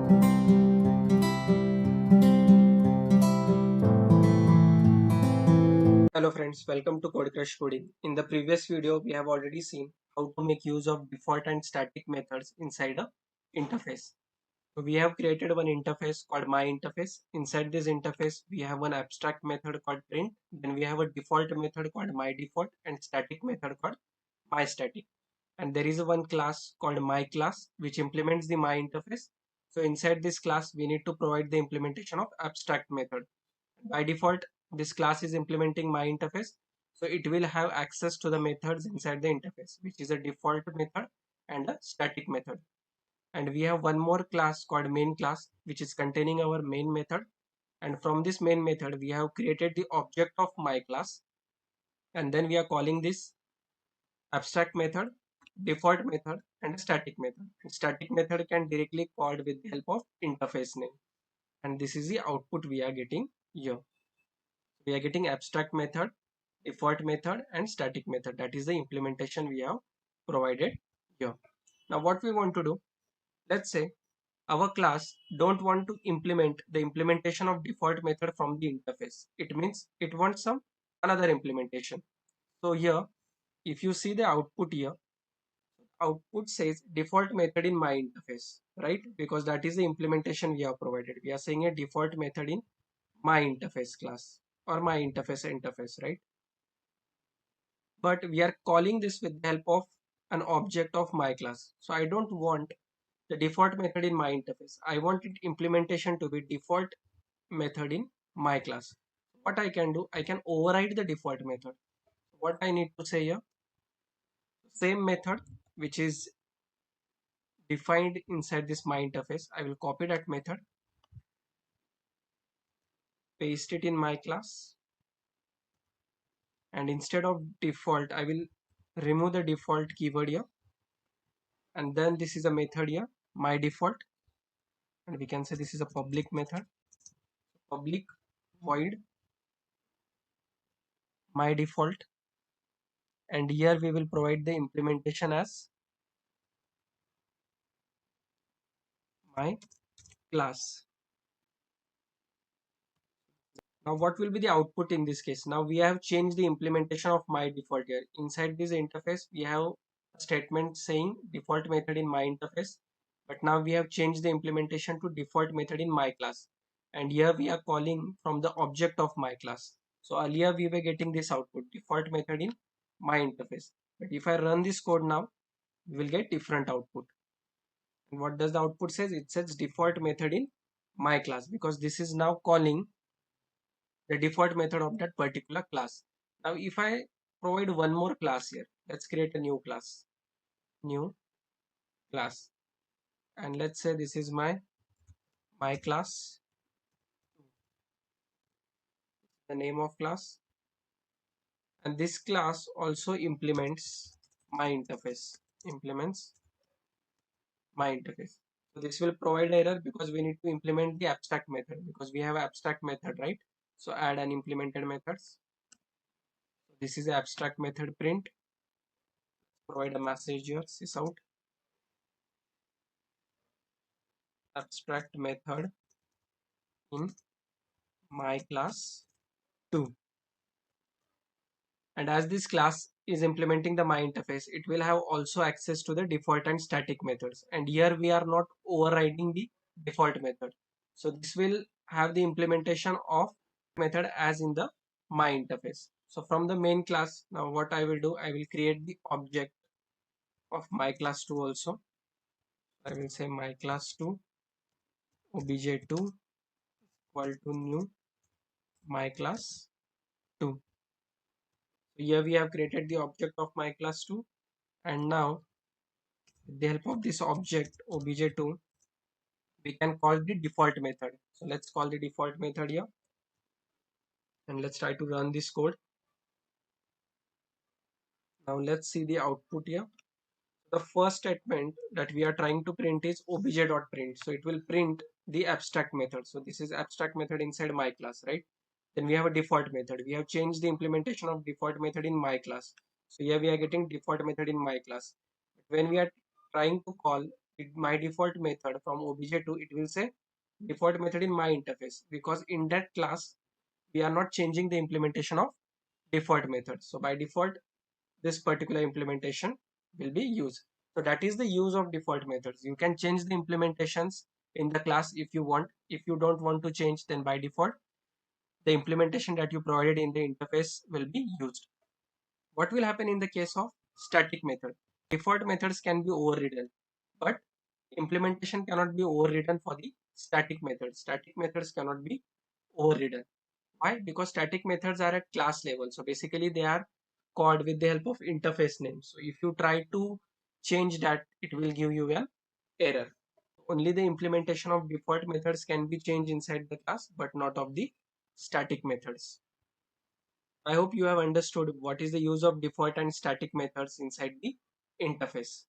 Hello friends, welcome to Code Crush Coding. In the previous video, we have already seen how to make use of default and static methods inside a interface. So we have created one interface called my interface. Inside this interface, we have one abstract method called print. Then we have a default method called my default and static method called my static. And there is a one class called my class which implements the my interface. So inside this class, we need to provide the implementation of abstract method. By default, this class is implementing my interface, so it will have access to the methods inside the interface, which is a default method and a static method. And we have one more class called main class, which is containing our main method. And from this main method, we have created the object of my class. And then we are calling this abstract method, default method, and a static method. And static method can directly called with the help of interface name. And this is the output we are getting here. We are getting abstract method, default method, and static method. That is the implementation we have provided here. Now what we want to do, let's say our class don't want to implement the implementation of default method from the interface. It means it wants some another implementation. So here, if you see the output here, output says default method in my interface, right? Because that is the implementation we have provided. We are saying a default method in my interface class or my interface, right? But we are calling this with the help of an object of my class. So I don't want the default method in my interface. I want it implementation to be default method in my class. What I can do, I can override the default method. What I need to say here, same method which is defined inside this my interface. I will copy that method, paste it in my class, and instead of default, I will remove the default keyword here, and then this is a method here, my default, and we can say this is a public method, public void my default, and here we will provide the implementation as my class. Now what will be the output in this case? Now we have changed the implementation of my default here. Inside this interface we have a statement saying default method in my interface, but now we have changed the implementation to default method in my class, and here we are calling from the object of my class. So earlier we were getting this output default method in my interface, but if I run this code now, we will get different output. And what does the output says? It says default method in my class, because this is now calling the default method of that particular class. Now if I provide one more class here, let's create a new class, and let's say this is my class, the name of class, and this class also implements my interface, implements my interface. So this will provide error because we need to implement the abstract method, because we have abstract method, right? So add unimplemented methods. So this is the abstract method print, provide a message here, sys out abstract method in my class 2. And as this class is implementing the my interface, it will have also access to the default and static methods, and here we are not overriding the default method. So this will have the implementation of method as in the my interface. So from the main class, now what I will do, I will create the object of my class 2 also. I will say my class 2 obj2 equal to new my class 2. So here we have created the object of my class 2, and now with the help of this object obj2, we can call the default method. So let's call the default method here, and let's try to run this code. Now let's see the output here. The first statement that we are trying to print is obj.print. So it will print the abstract method. So this is abstract method inside my class, right? Then we have a default method. We have changed the implementation of default method in my class. So here we are getting default method in my class. When we are trying to call my default method from obj2, it will say default method in my interface, because in that class we are not changing the implementation of default method. So by default, this particular implementation will be used. So that is the use of default methods. You can change the implementations in the class if you want. If you don't want to change, then by default, the implementation that you provided in the interface will be used. What will happen in the case of static method? Default methods can be overridden, but implementation cannot be overridden for the static methods. Static methods cannot be overridden. Why? Because static methods are at class level. So basically they are called with the help of interface names. So if you try to change that, it will give you an error. Only the implementation of default methods can be changed inside the class, but not of the static methods. I hope you have understood what is the use of default and static methods inside the interface.